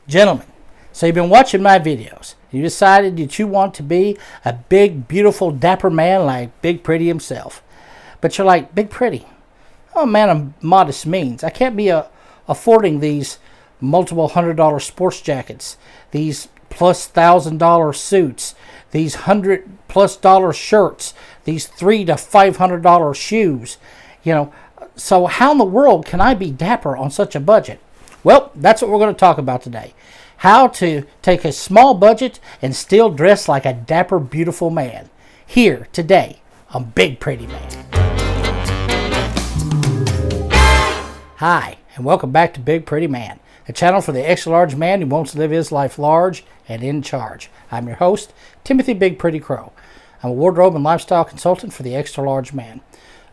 Gentlemen, so you've been watching my videos. You decided that you want to be a big, beautiful, dapper man like Big Pretty himself. But you're like, Big Pretty, I'm a man of modest means. I can't be affording these multiple $100 sports jackets, these plus $1,000 suits, these $100+ shirts, these $300 to $500 shoes. So how in the world can I be dapper on such a budget? Well, that's what we're going to talk about today. How to take a small budget and still dress like a dapper, beautiful man. Here, today, on Big Pretty Man. Hi, and welcome back to Big Pretty Man, a channel for the extra large man who wants to live his life large and in charge. I'm your host, Timothy Big Pretty Crowe. I'm a wardrobe and lifestyle consultant for the extra large man.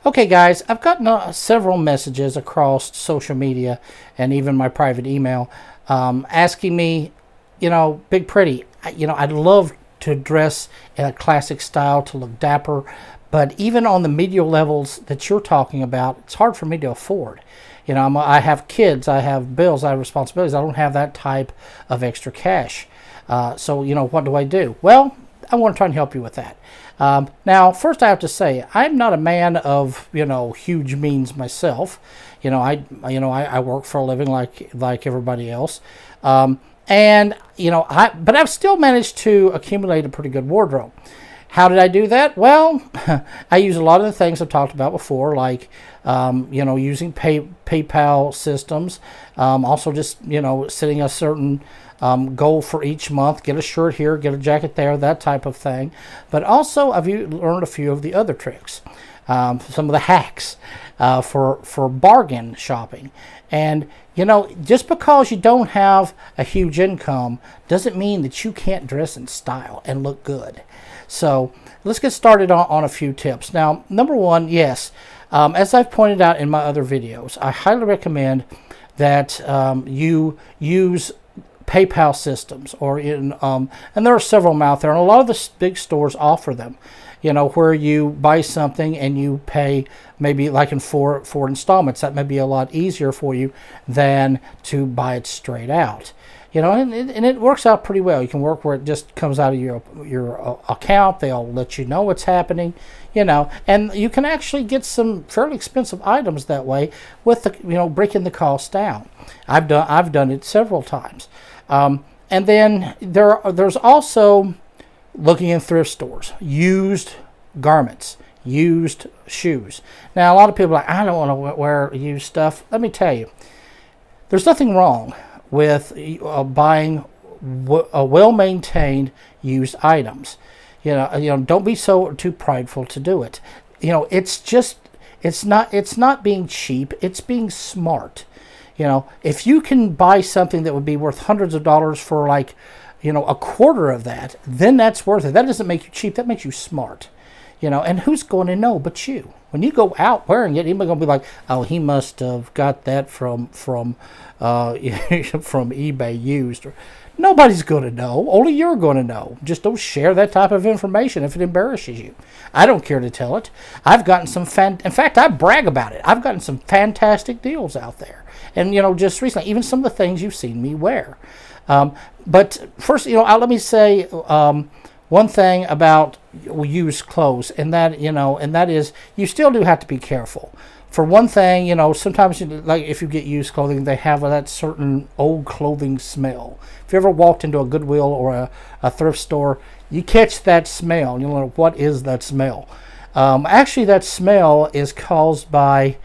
Okay, guys, I've gotten several messages across social media and even my private email asking me, Big Pretty, I'd love to dress in a classic style to look dapper, but even on the medial levels that you're talking about, it's hard for me to afford. I have kids, I have bills, I have responsibilities. I don't have that type of extra cash. So, what do I do? Well, I want to try and help you with that. Now, first I have to say, I'm not a man of, huge means myself. I work for a living like everybody else. But I've still managed to accumulate a pretty good wardrobe. How did I do that? Well, I use a lot of the things I've talked about before, like, using PayPal systems. Also just, setting a certain goal for each month, get a shirt here, get a jacket there, that type of thing. But also I've learned a few of the other tricks, some of the hacks for bargain shopping. And just because you don't have a huge income doesn't mean that you can't dress in style and look good. So let's get started on a few tips. Now, number one, yes, as I've pointed out in my other videos, I highly recommend that you use PayPal systems, and there are several of them out there, and a lot of the big stores offer them, where you buy something and you pay maybe like in four installments. That may be a lot easier for you than to buy it straight out. And it works out pretty well. You can work where it just comes out of your account. They'll let you know what's happening, and you can actually get some fairly expensive items that way with breaking the cost down. I've done it several times. And then there's also looking in thrift stores, used garments, used shoes. Now, a lot of people are like, I don't want to wear used stuff. Let me tell you, there's nothing wrong with buying well-maintained used items. Don't be too prideful to do it. It's not being cheap. It's being smart. If you can buy something that would be worth hundreds of dollars for a quarter of that, then that's worth it. That doesn't make you cheap. That makes you smart. And who's going to know but you? When you go out wearing it, anybody's going to be like, oh, he must have got that from from eBay used. Nobody's going to know. Only you're going to know. Just don't share that type of information if it embarrasses you. I don't care to tell it. I've gotten some in fact, I brag about it. I've gotten some fantastic deals out there. And, just recently, even some of the things you've seen me wear. But first, let me say one thing about used clothes, and that is you still do have to be careful. For one thing, sometimes like if you get used clothing, they have that certain old clothing smell. If you ever walked into a Goodwill or a thrift store, you catch that smell. What is that smell? Actually, that smell is caused by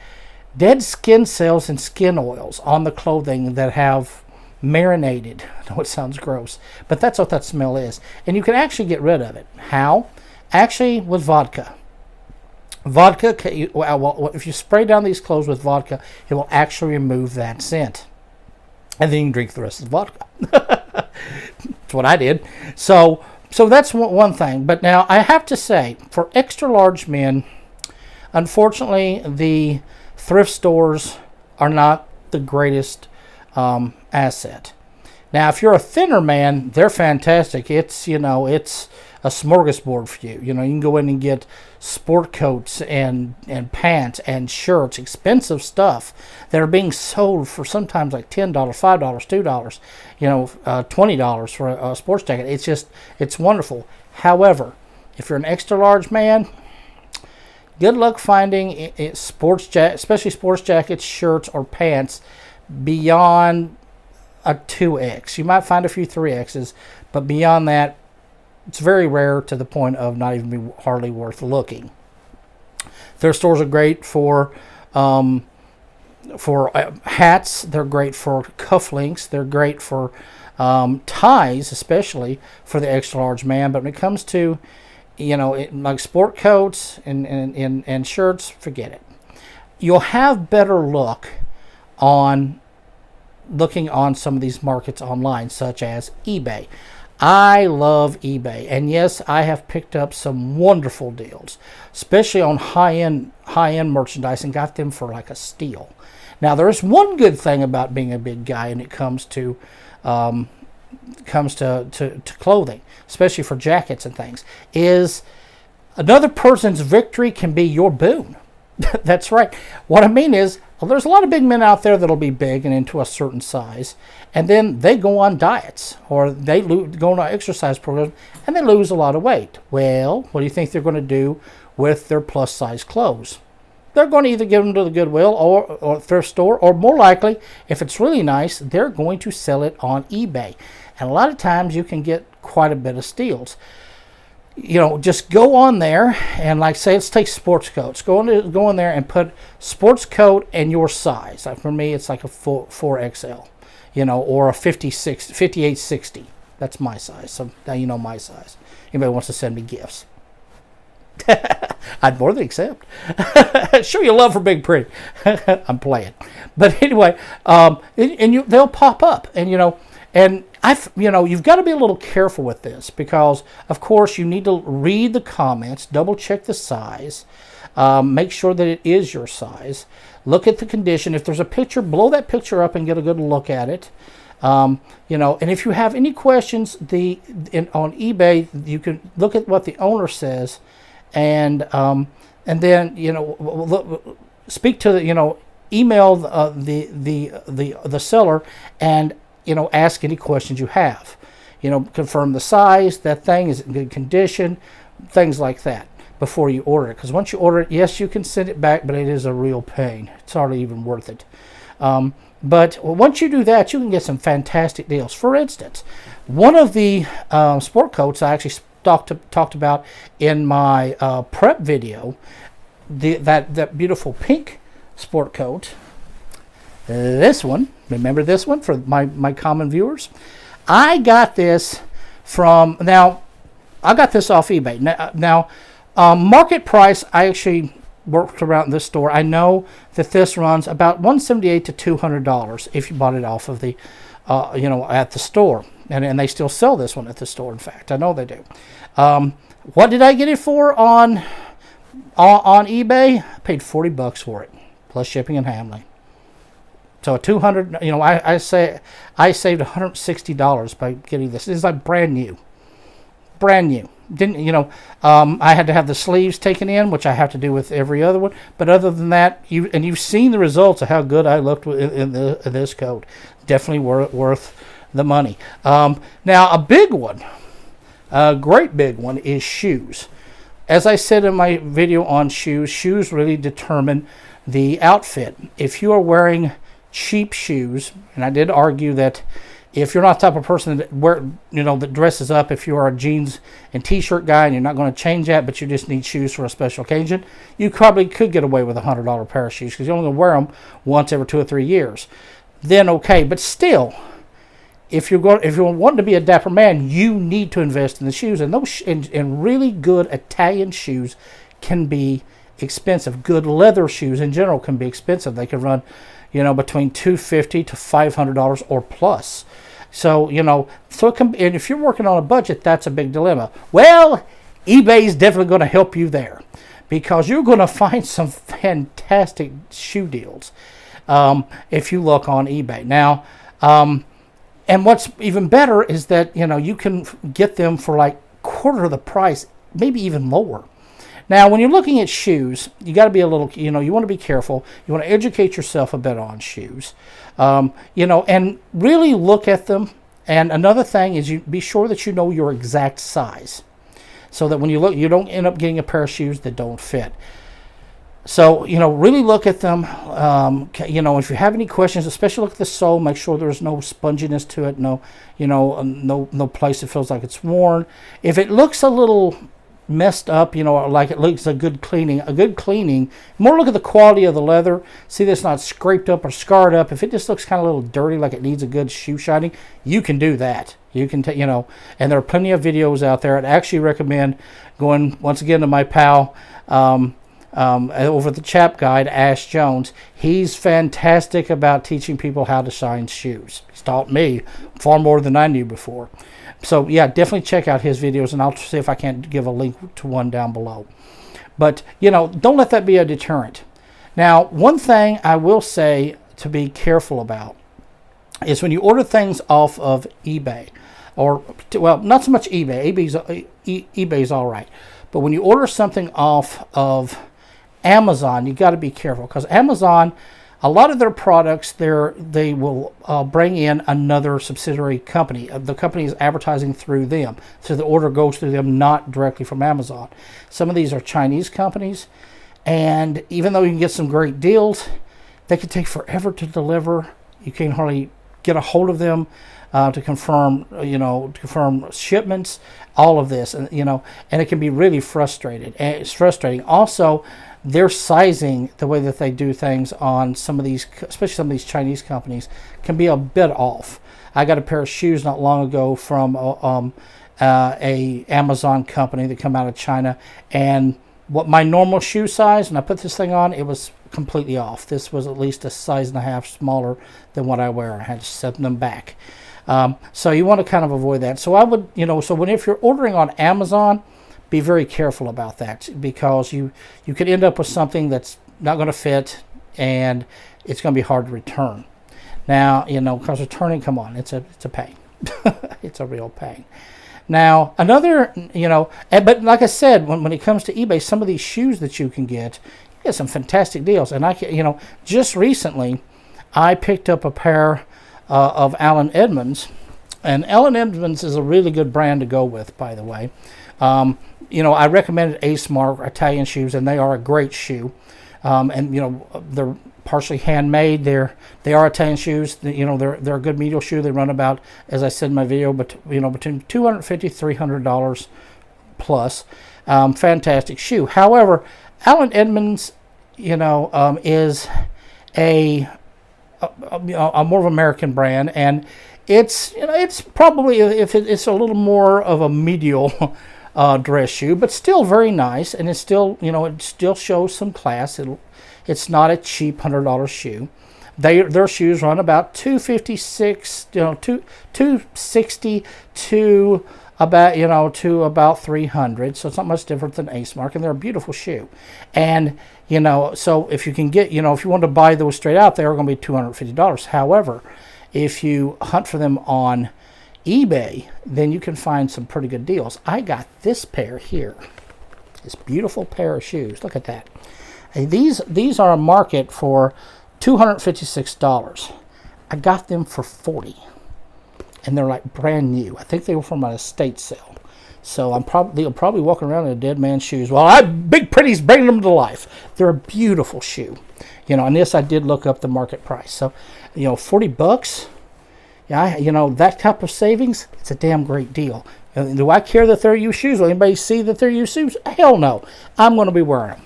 dead skin cells and skin oils on the clothing that have marinated. I know it sounds gross, but that's what that smell is. And you can actually get rid of it. How? Actually, with vodka. Vodka, if you spray down these clothes with vodka, it will actually remove that scent. And then you can drink the rest of the vodka. That's what I did. So that's one thing. But now I have to say, for extra large men, unfortunately, the thrift stores are not the greatest asset. Now, if you're a thinner man, they're fantastic. It's, it's a smorgasbord for you. You can go in and get sport coats and pants and shirts, expensive stuff that are being sold for sometimes like $10, $5, $2, $20 for a sports jacket. It's wonderful. However, if you're an extra large man, good luck finding especially sports jackets, shirts, or pants beyond a 2X. You might find a few 3Xs, but beyond that, it's very rare to the point of not even hardly worth looking. Thrift stores are great for hats. They're great for cufflinks. They're great for ties, especially for the extra large man. But when it comes to like sport coats and shirts, forget it. You'll have better luck on looking on some of these markets online, such as eBay. I love eBay, and yes, I have picked up some wonderful deals, especially on high-end merchandise, and got them for like a steal. Now, there is one good thing about being a big guy, and it comes to clothing, especially for jackets and things, is another person's victory can be your boon. That's right. What I mean is, there's a lot of big men out there that'll be big and into a certain size, and then they go on diets or they go on an exercise program and they lose a lot of weight. Well, what do you think they're going to do with their plus size clothes? They're going to either give them to the Goodwill or thrift store, or more likely, if it's really nice, they're going to sell it on eBay. And a lot of times you can get quite a bit of steals. Just go on there and, like, say, let's take sports coats. Go in there and put sports coat and your size. Like for me, it's like a 4XL, or a 5860. That's my size. So now you know my size. Anybody wants to send me gifts, I'd more than accept. Show your love for Big Pretty. I'm playing, but anyway, they'll pop up, and you've got to be a little careful with this because, of course, you need to read the comments, double check the size, make sure that it is your size, look at the condition. If there's a picture, blow that picture up and get a good look at it. And if you have any questions, on eBay, you can look at what the owner says, and then speak to email the seller and ask any questions you have. Confirm the size, that thing is in good condition, things like that before you order it. Because once you order it, yes, you can send it back, but it is a real pain. It's hardly even worth it. But once you do that, you can get some fantastic deals. For instance, one of the sport coats I actually talked about in my prep video, that beautiful pink sport coat. This one, remember this one for my common viewers? I got this off eBay. Now, market price, I actually worked around this store. I know that this runs about $178 to $200 if you bought it off of the, at the store. And they still sell this one at the store, in fact. I know they do. What did I get it for on eBay? I paid $40 for it, plus shipping and handling. So $200, I saved $160 by getting this. It's like brand new. Didn't I had to have the sleeves taken in, which I have to do with every other one. But other than that, you've seen the results of how good I looked in this coat. Definitely worth the money. Now a big one, a great big one, is shoes. As I said in my video on shoes really determine the outfit. If you are wearing cheap shoes, and I did argue that if you're not the type of person that dresses up, if you are a jeans and t-shirt guy and you're not going to change that, but you just need shoes for a special occasion, you probably could get away with a $100 pair of shoes because you're only going to wear them once every 2 or 3 years. Then okay, but still, if you're wanting to be a dapper man, you need to invest in the shoes, and those and really good Italian shoes can be expensive. Good leather shoes in general can be expensive. They can run between $250 to $500 or plus. So, so it can, and if you're working on a budget, that's a big dilemma. Well, eBay is definitely going to help you there because you're going to find some fantastic shoe deals if you look on eBay. Now, And what's even better is that, you can get them for like quarter of the price, maybe even lower. Now, when you're looking at shoes, you got to be a little, you want to be careful. You want to educate yourself a bit on shoes, and really look at them. And another thing is you be sure that you know your exact size, so that when you look, you don't end up getting a pair of shoes that don't fit. So, really look at them. If you have any questions, especially look at the sole, make sure there's no sponginess to it, no place that feels like it's worn. If it looks a little messed up, like it looks a good cleaning, more look at the quality of the leather, see that it's not scraped up or scarred up. If it just looks kind of a little dirty, like it needs a good shoe shining, you can do that. You can and there are plenty of videos out there. I'd actually recommend going once again to my pal over the Chap guide, Ash Jones. He's fantastic about teaching people how to shine shoes. He's taught me far more than I knew before. So yeah, definitely check out his videos, and I'll see if I can't give a link to one down below. But don't let that be a deterrent. Now, one thing I will say to be careful about is when you order things off of eBay, not so much eBay. eBay's all right, but when you order something off of Amazon, you got to be careful, because Amazon, a lot of their products, they will bring in another subsidiary company. The company is advertising through them, so the order goes through them, not directly from Amazon. Some of these are Chinese companies, and even though you can get some great deals, they can take forever to deliver. You can't hardly get a hold of them to confirm shipments. All of this, and it can be really frustrating. And it's frustrating. Also, their sizing, the way that they do things on some of these, especially some of these Chinese companies, can be a bit off. I got a pair of shoes not long ago from a Amazon company that come out of China, and what my normal shoe size, and I put this thing on, it was completely off. This was at least a size and a half smaller than what I wear. I had to set them back. So you want to kind of avoid that. So I would, if you're ordering on Amazon, be very careful about that, because you could end up with something that's not going to fit, and it's going to be hard to return. Now, because returning, come on, it's a pain. It's a real pain. Now, another, but like I said, when it comes to eBay, some of these shoes that you get some fantastic deals. And just recently, I picked up a pair of Allen Edmonds, and Allen Edmonds is a really good brand to go with, by the way. I recommended Ace Mark Italian shoes, and they are a great shoe. They're partially handmade. They are Italian shoes. They're a good medial shoe. They run about, as I said in my video, but between $250-$300 plus. Fantastic shoe. However, Allen Edmonds, is a more of an American brand, and it's probably, it's a little more of a medial dress shoe, but still very nice, and it's still, it still shows some class. It's not a cheap $100 shoe. Their shoes run about $256, $260 to about $300. So it's not much different than Ace Mark, and they're a beautiful shoe. And so if you can get, if you want to buy those straight out, they are going to be $250. However, if you hunt for them on eBay, then you can find some pretty good deals. I got this pair here, this beautiful pair of shoes. Look at that. And these are a market for $256. I got them for $40, and they're like brand new. I think they were from an estate sale. So they'll probably walk around in a dead man's shoes. Well, Big Pretty's bringing them to life. They're a beautiful shoe. And this, I did look up the market price. So, $40. Yeah, that type of savings, it's a damn great deal. Do I care that they're used shoes? Will anybody see that they're used shoes? Hell no. I'm going to be wearing them.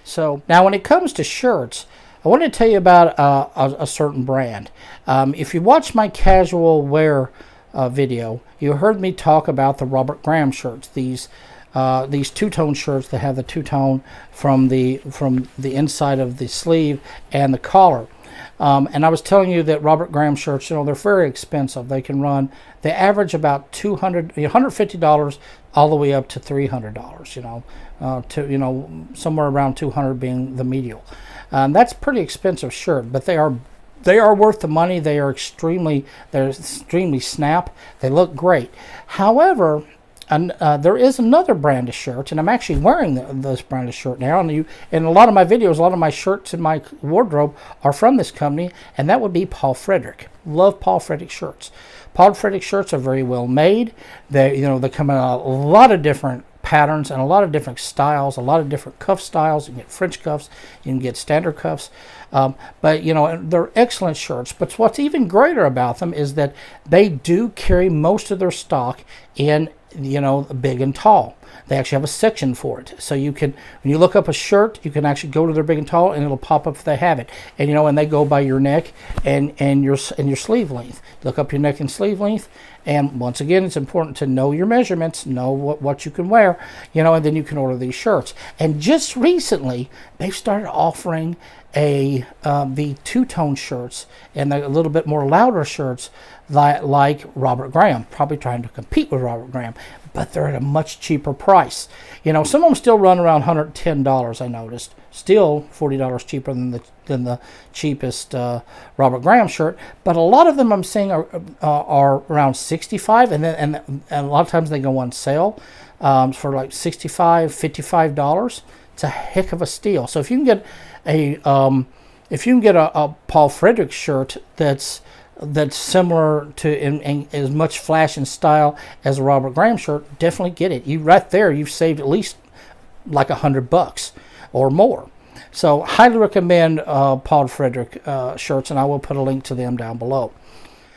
So now when it comes to shirts, I wanted to tell you about a certain brand. If you watch my casual wear video, you heard me talk about the Robert Graham shirts. These two-tone shirts that have the two-tone from the inside of the sleeve and the collar. And I was telling you that Robert Graham shirts, they're very expensive. They average about $150 all the way up to $300. Somewhere around $200 being the medial. That's pretty expensive shirt, but they are they are worth the money. They're extremely snap. They look great. However, there is another brand of shirt, and I'm actually wearing this brand of shirt now. And in a lot of my videos, a lot of my shirts in my wardrobe are from this company, and that would be Paul Frederick. Love Paul Frederick shirts. Paul Frederick shirts are very well made. They come in a lot of different patterns and a lot of different styles, a lot of different cuff styles. You can get French cuffs, you can get standard cuffs, but they're excellent shirts. But what's even greater about them is that they do carry most of their stock in big and tall. They actually have a section for it, so you can, when you look up a shirt, you can actually go to their big and tall, and it'll pop up if they have it. And and they go by your neck and your sleeve length. Look up your neck and sleeve length, and once again, it's important to know your measurements, know what you can wear, and then you can order these shirts. And just recently, they've started offering the two-tone shirts and a little bit more louder shirts like Robert Graham, probably trying to compete with Robert Graham, but they're at a much cheaper price. Some of them still run around $110, I noticed. Still $40 cheaper than the cheapest Robert Graham shirt, but a lot of them I'm seeing are around $65, and a lot of times they go on sale for like $65, $55. It's a heck of a steal. So if you can get a Paul Frederick shirt that's similar to in as much flash and style as a Robert Graham shirt, definitely get it. You've saved at least like $100 or more. So highly recommend Paul Frederick shirts, and I will put a link to them down below.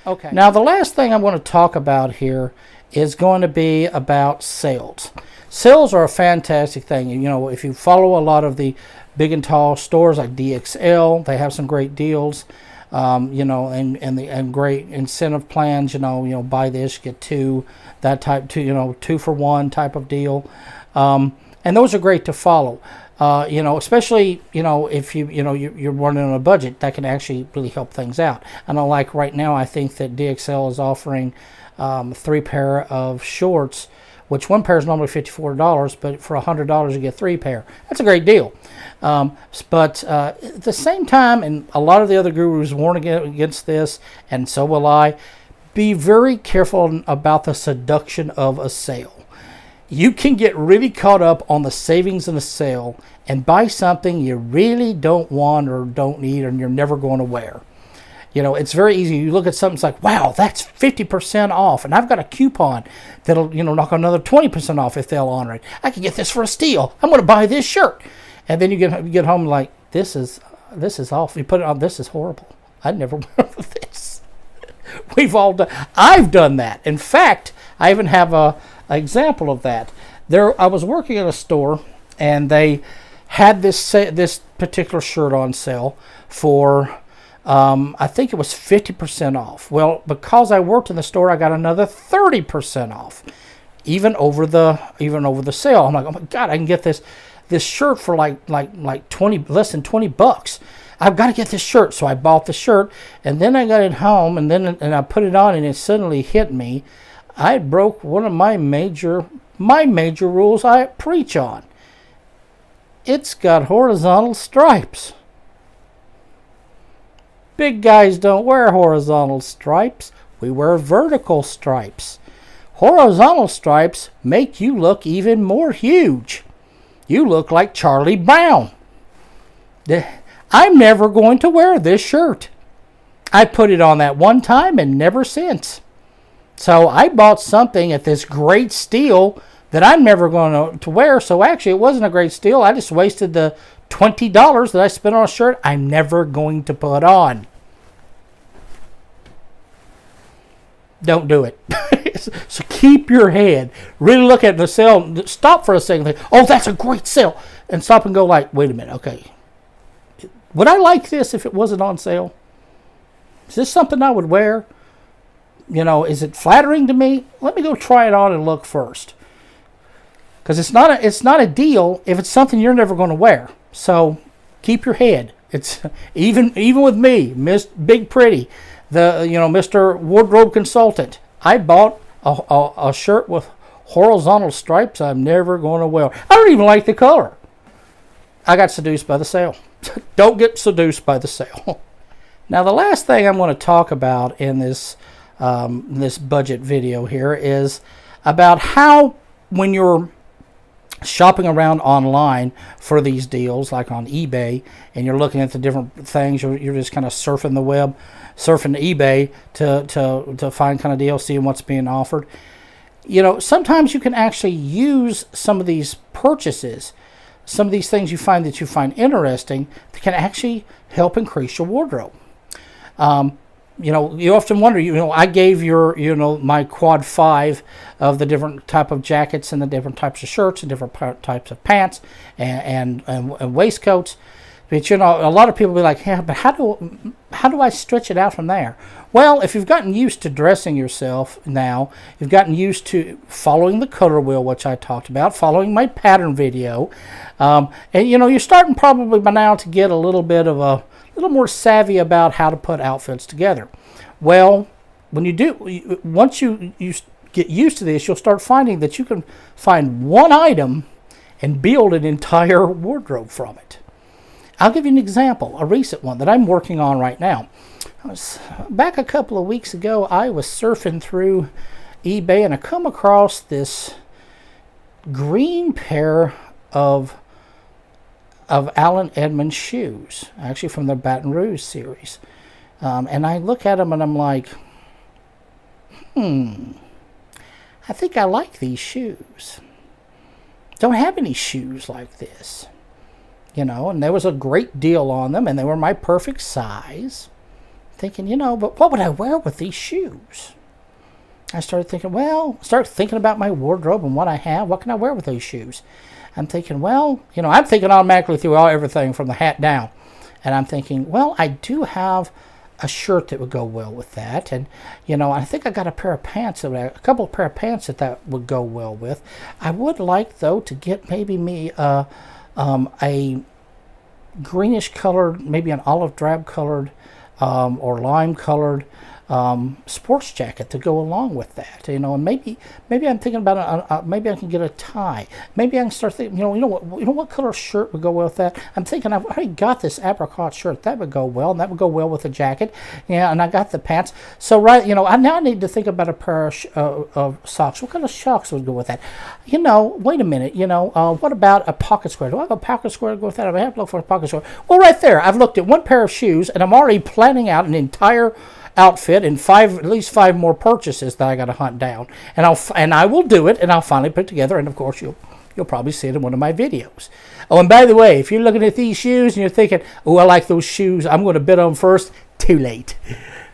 Okay. Now the last thing I'm going to talk about here is going to be about sales. Sales are a fantastic thing. If you follow a lot of the big and tall stores like DXL, they have some great deals. And great incentive plans. Buy this, get two, that type, two for one type of deal. And those are great to follow. Especially if you're running on a budget, that can actually really help things out. And like right now, I think that DXL is offering 3 pair of shorts, which one pair is normally $54, but for $100 you get 3 pair. That's a great deal. But at the same time, and a lot of the other gurus warn against this, and so will I, be very careful about the seduction of a sale. You can get really caught up on the savings in a sale and buy something you really don't want or don't need and you're never going to wear. It's very easy. You look at something, it's like, wow, that's 50% off, and I've got a coupon that'll, knock another 20% off if they'll honor it. I can get this for a steal. I'm going to buy this shirt. And then you get home like, this is awful. You put it on, this is horrible. I'd never wear this. We've all done. I've done that. In fact, I even have an example of that. I was working at a store, and they had this particular shirt on sale for, I think it was 50% off. Well, because I worked in the store, I got another 30% off, even over the sale. I'm like, oh my God, I can get this shirt for like less than $20. I've got to get this shirt. So I bought the shirt, and then I got it home, and I put it on, and it suddenly hit me. I broke one of my major rules I preach on. It's got horizontal stripes. Big guys don't wear horizontal stripes. We wear vertical stripes. Horizontal stripes make you look even more huge. You look like Charlie Brown. I'm never going to wear this shirt. I put it on that one time and never since. So I bought something at this great steal that I'm never going to wear. So actually, it wasn't a great steal. I just wasted the $20 that I spent on a shirt I'm never going to put on. Don't do it. So keep your head. Really look at the sale. Stop for a second. Think, oh, that's a great sale. And stop and go like, wait a minute. Okay. Would I like this if it wasn't on sale? Is this something I would wear? Is it flattering to me? Let me go try it on and look first. Because it's not a deal if it's something you're never going to wear. So keep your head. It's even with me, Miss Big Pretty, Mr. Wardrobe Consultant. I bought a shirt with horizontal stripes I'm never going to wear. I don't even like the color. I got seduced by the sale. Don't get seduced by the sale. Now, the last thing I'm going to talk about in this budget video here is about how, when you're shopping around online for these deals, like on eBay, and you're looking at the different things, you're just kind of surfing the web, surfing eBay to find kind of deals, seeing what's being offered. You know, sometimes you can actually use some of these purchases, some of these things you find interesting, that can actually help increase your wardrobe. You know, you often wonder, I gave my quad 5 of the different type of jackets and the different types of shirts and different types of pants and waistcoats. But, a lot of people be like, yeah, but how do I stretch it out from there? Well, if you've gotten used to dressing yourself now, you've gotten used to following the color wheel, which I talked about, following my pattern video, and, you're starting probably by now to get a little more savvy about how to put outfits together. Well, when you do, once you get used to this, you'll start finding that you can find one item and build an entire wardrobe from it. I'll give you an example, a recent one that I'm working on right now. Back a couple of weeks ago, I was surfing through eBay and I come across this green pair of Allen Edmonds shoes, actually from the Baton Rouge series. And I look at them and I'm like, I think I like these shoes. Don't have any shoes like this. And there was a great deal on them and they were my perfect size. Thinking, but what would I wear with these shoes? I started thinking, about my wardrobe and what I have. What can I wear with these shoes? I'm thinking, I'm thinking automatically through everything from the hat down. And I'm thinking, I do have a shirt that would go well with that. And, I think I got a couple of pair of pants that would go well with. I would like, though, to get maybe me a greenish colored, maybe an olive drab colored, or lime colored sports jacket to go along with that, and maybe I'm thinking about maybe I can get a tie. Maybe I can start thinking, what color shirt would go well with that. I'm thinking I've already got this apricot shirt that would go well, and that would go well with a jacket. Yeah, and I got the pants. So I now need to think about a pair of socks. What kind of socks would go with that? Wait a minute. What about a pocket square? Do I have a pocket square to go with that? I have to look for a pocket square. Well, right there, I've looked at one pair of shoes, and I'm already planning out an entire outfit and at least five more purchases that I got to hunt down, and I will do it, and I'll finally put it together. And of course, you'll probably see it in one of my videos. Oh, and by the way, if you're looking at these shoes and you're thinking, "Oh, I like those shoes, I'm going to bid on them first," too late.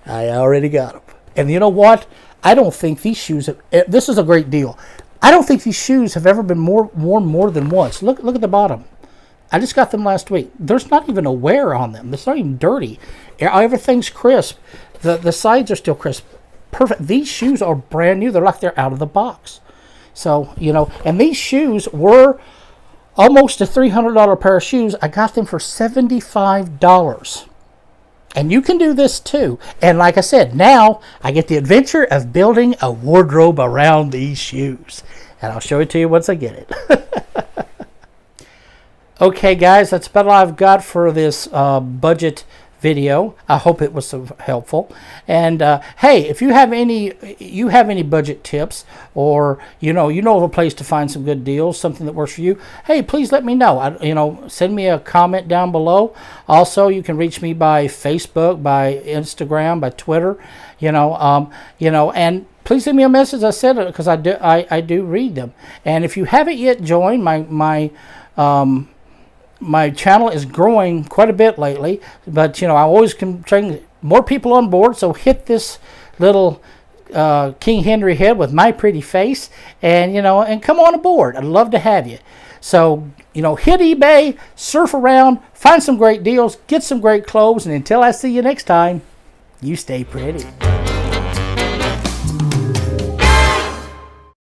I already got them. And you know what? I don't think these shoes. This is a great deal. I don't think these shoes have ever been worn more than once. Look at the bottom. I just got them last week. There's not even a wear on them. It's not even dirty. Everything's crisp. The sides are still crisp. Perfect. These shoes are brand new. They're like they're out of the box. So, and these shoes were almost a $300 pair of shoes. I got them for $75. And you can do this too. And like I said, now I get the adventure of building a wardrobe around these shoes. And I'll show it to you once I get it. Okay, guys, that's about all I've got for this budget video. I hope it was helpful. And hey, if you have any budget tips, or you know of a place to find some good deals, something that works for you, hey, please let me know. Send me a comment down below. Also, you can reach me by Facebook, by Instagram, by Twitter. And please send me a message. I said it because I do read them. And if you haven't yet joined my channel is growing quite a bit lately, but I always can bring more people on board. So hit this little King Henry head with my pretty face, and and come on aboard. I'd love to have you. So hit eBay, surf around, find some great deals, get some great clothes, and until I see you next time, you stay pretty.